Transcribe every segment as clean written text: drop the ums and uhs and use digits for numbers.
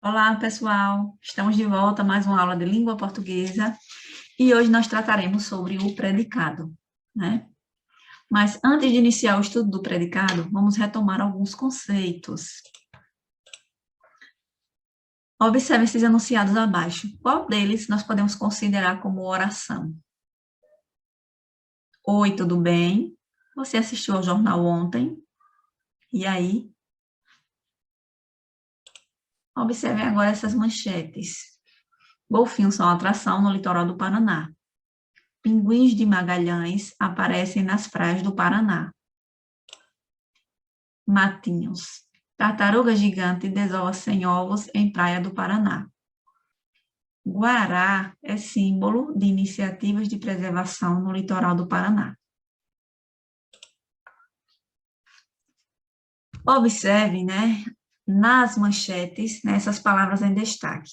Olá, pessoal! Estamos de volta a mais uma aula de língua portuguesa e hoje nós trataremos sobre o predicado, né? Mas antes de iniciar o estudo do predicado, vamos retomar alguns conceitos. Observe esses enunciados abaixo. Qual deles nós podemos considerar como oração? Oi, tudo bem? Você assistiu ao jornal ontem? E aí? Observe agora essas manchetes. Golfinhos são atração no litoral do Paraná. Pinguins de Magalhães aparecem nas praias do Paraná. Matinhos. Tartaruga gigante desova 100 ovos em praia do Paraná. Guará é símbolo de iniciativas de preservação no litoral do Paraná. Observe, né, nas manchetes, essas palavras em destaque.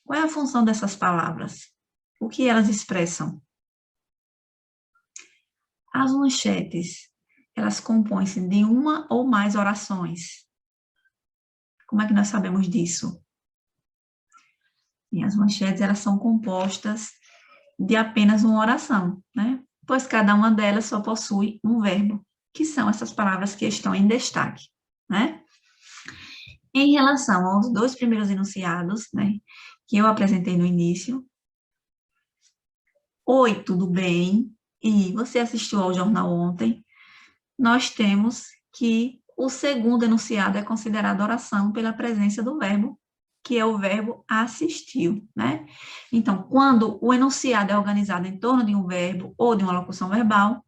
Qual é a função dessas palavras? O que elas expressam? As manchetes, elas compõem-se de uma ou mais orações. Como é que nós sabemos disso? E as manchetes, elas são compostas de apenas uma oração, né? Pois cada uma delas só possui um verbo, que são essas palavras que estão em destaque, né? Em relação aos dois primeiros enunciados, né, que eu apresentei no início, oi, tudo bem? E você assistiu ao jornal ontem? Nós temos que o segundo enunciado é considerado oração pela presença do verbo, que é o verbo assistiu, né? Então, quando o enunciado é organizado em torno de um verbo ou de uma locução verbal,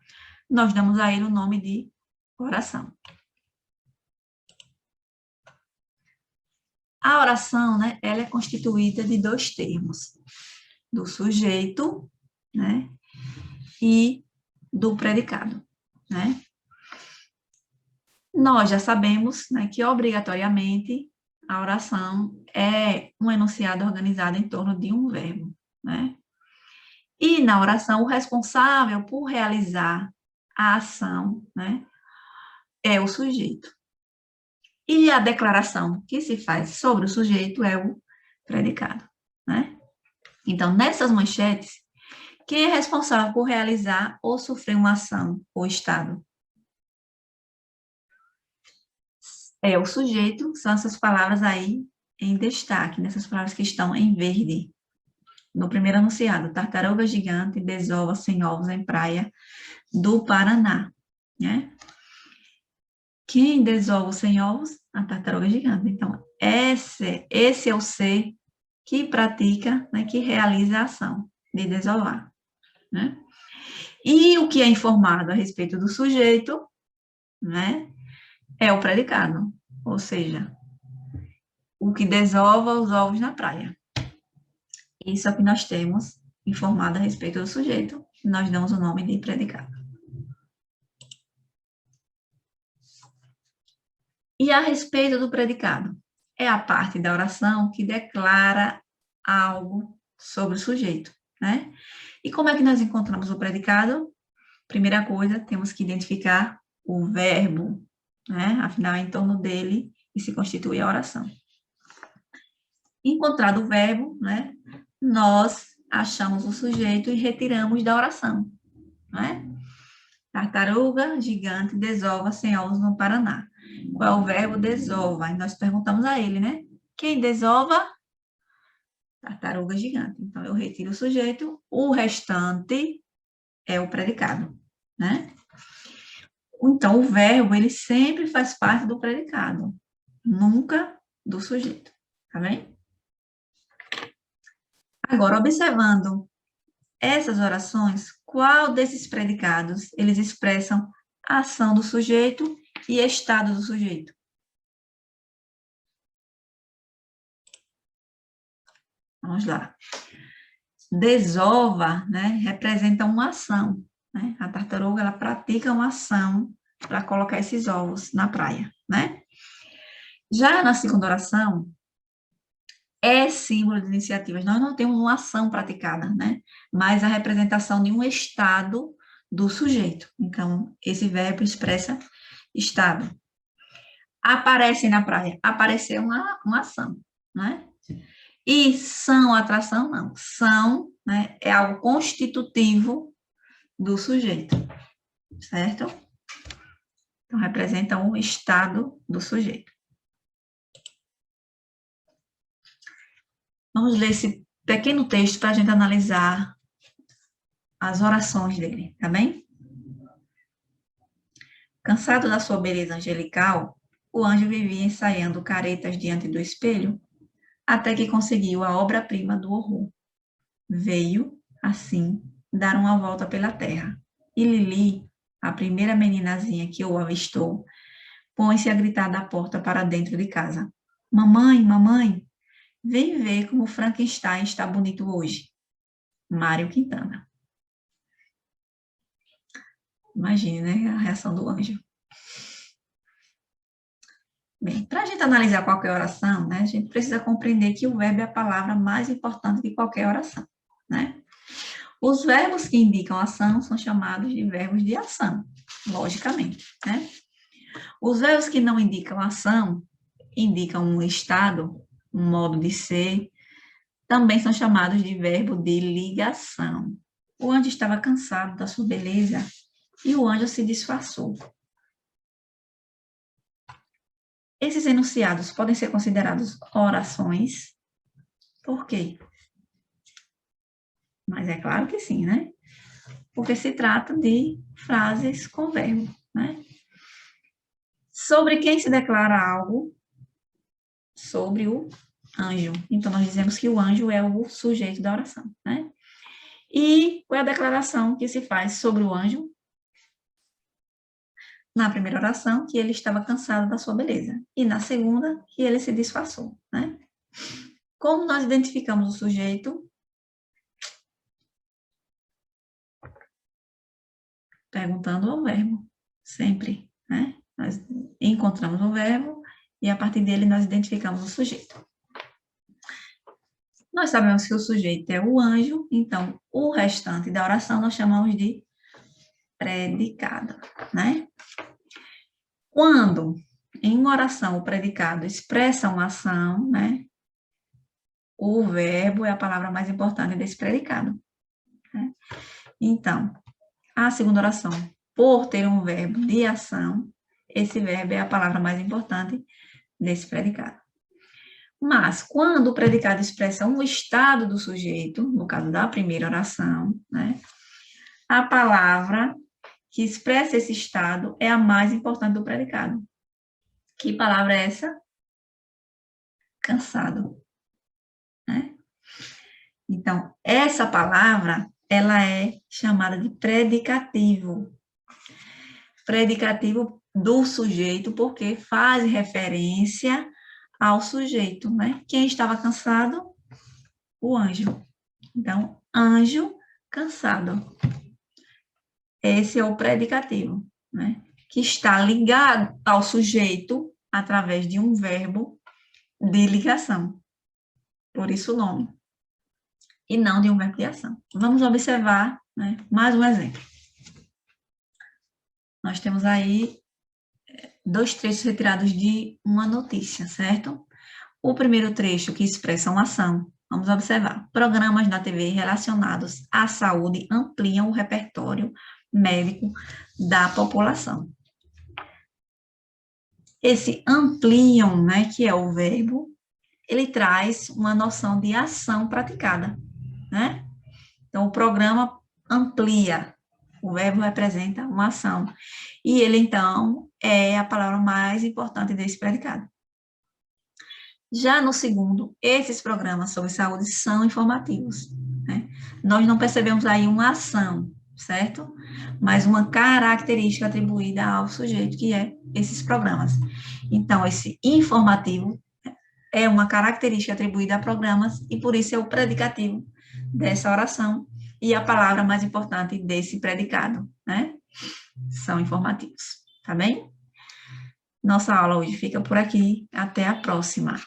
nós damos a ele o nome de oração. A oração, né, ela é constituída de dois termos, do sujeito, né, e do predicado, né? Nós já sabemos, né, que obrigatoriamente a oração é um enunciado organizado em torno de um verbo, né? E na oração, o responsável por realizar a ação, né, é o sujeito. E a declaração que se faz sobre o sujeito é o predicado, né? Então, nessas manchetes, quem é responsável por realizar ou sofrer uma ação? O Estado. É o sujeito, são essas palavras aí em destaque, nessas palavras que estão em verde. No primeiro enunciado, tartaruga gigante desova 100 ovos em praia do Paraná, né? Quem desova os 100 ovos? A tartaruga gigante. Então, esse é o ser que pratica, né, que realiza a ação de desovar, né? E o que é informado a respeito do sujeito, né, é o predicado, ou seja, o que desova os ovos na praia. Isso é o que nós temos informado a respeito do sujeito, nós damos o nome de predicado. E a respeito do predicado? É a parte da oração que declara algo sobre o sujeito, né? E como é que nós encontramos o predicado? Primeira coisa, temos que identificar o verbo, né? Afinal, é em torno dele que se constitui a oração. Encontrado o verbo, né? Nós achamos o sujeito e retiramos da oração, né? Tartaruga gigante desova 100 ovos no Paraná. Qual é o verbo desova? E nós perguntamos a ele, né? Quem desova? Tartaruga gigante. Então, eu retiro o sujeito, o restante é o predicado, né? Então, o verbo, ele sempre faz parte do predicado, nunca do sujeito, tá bem? Agora, observando essas orações, qual desses predicados eles expressam a ação do sujeito e estado do sujeito? Vamos lá. Desova, né, representa uma ação, né? A tartaruga, ela pratica uma ação para colocar esses ovos na praia, né? Já na segunda oração, é símbolo de iniciativas. Nós não temos uma ação praticada, né? Mas a representação de um estado do sujeito. Então, esse verbo expressa estado. Aparece na praia. Aparecer é uma ação, né? E são, atração, não. São, né, é algo constitutivo do sujeito, certo? Então, representam o estado do sujeito. Vamos ler esse pequeno texto para a gente analisar as orações dele, tá bem? Cansado da sua beleza angelical, o anjo vivia ensaiando caretas diante do espelho, até que conseguiu a obra-prima do horror. Veio, assim, dar uma volta pela terra. E Lili, a primeira meninazinha que o avistou, põe-se a gritar da porta para dentro de casa. Mamãe, mamãe, vem ver como Frankenstein está bonito hoje. Mário Quintana. Imagine, né, a reação do anjo. Bem, para a gente analisar qualquer oração, né, a gente precisa compreender que o verbo é a palavra mais importante de qualquer oração, né? Os verbos que indicam ação são chamados de verbos de ação, logicamente, né? Os verbos que não indicam ação, indicam um estado, um modo de ser, também são chamados de verbo de ligação. O anjo estava cansado da sua beleza e o anjo se disfarçou. Esses enunciados podem ser considerados orações. Por quê? Mas é claro que sim, né? Porque se trata de frases com verbo, né? Sobre quem se declara algo? Sobre o anjo. Então, nós dizemos que o anjo é o sujeito da oração, né? E qual é a declaração que se faz sobre o anjo? Na primeira oração, que ele estava cansado da sua beleza. E na segunda, que ele se disfarçou, né? Como nós identificamos o sujeito? Perguntando ao verbo, sempre, né? Nós encontramos o verbo e a partir dele nós identificamos o sujeito. Nós sabemos que o sujeito é o anjo, então o restante da oração nós chamamos de predicado, né? Quando em uma oração o predicado expressa uma ação, né? O verbo é a palavra mais importante desse predicado, né? Então, a segunda oração, por ter um verbo de ação, esse verbo é a palavra mais importante desse predicado. Mas, quando o predicado expressa um estado do sujeito, no caso da primeira oração, né, a palavra que expressa esse estado é a mais importante do predicado. Que palavra é essa? Cansado. Né? Então, essa palavra, ela é chamada de predicativo. Predicativo do sujeito, porque faz referência ao sujeito, né? Quem estava cansado? O anjo. Então, anjo cansado. Esse é o predicativo, né? Que está ligado ao sujeito através de um verbo de ligação. Por isso o nome. E não de um verbo de ação. Vamos observar, né, mais um exemplo. Nós temos aí dois trechos retirados de uma notícia, certo? O primeiro trecho que expressa uma ação. Vamos observar. Programas na TV relacionados à saúde ampliam o repertório médico da população. Esse ampliam, né, que é o verbo, ele traz uma noção de ação praticada, né? Então, o programa amplia, o verbo representa uma ação. E ele, então, é a palavra mais importante desse predicado. Já no segundo, esses programas sobre saúde são informativos, né? Nós não percebemos aí uma ação, certo? Mas uma característica atribuída ao sujeito, que é esses programas. Então, esse informativo é uma característica atribuída a programas e por isso é o predicativo dessa oração e a palavra mais importante desse predicado, né? São informativos, tá bem? Nossa aula hoje fica por aqui. Até a próxima.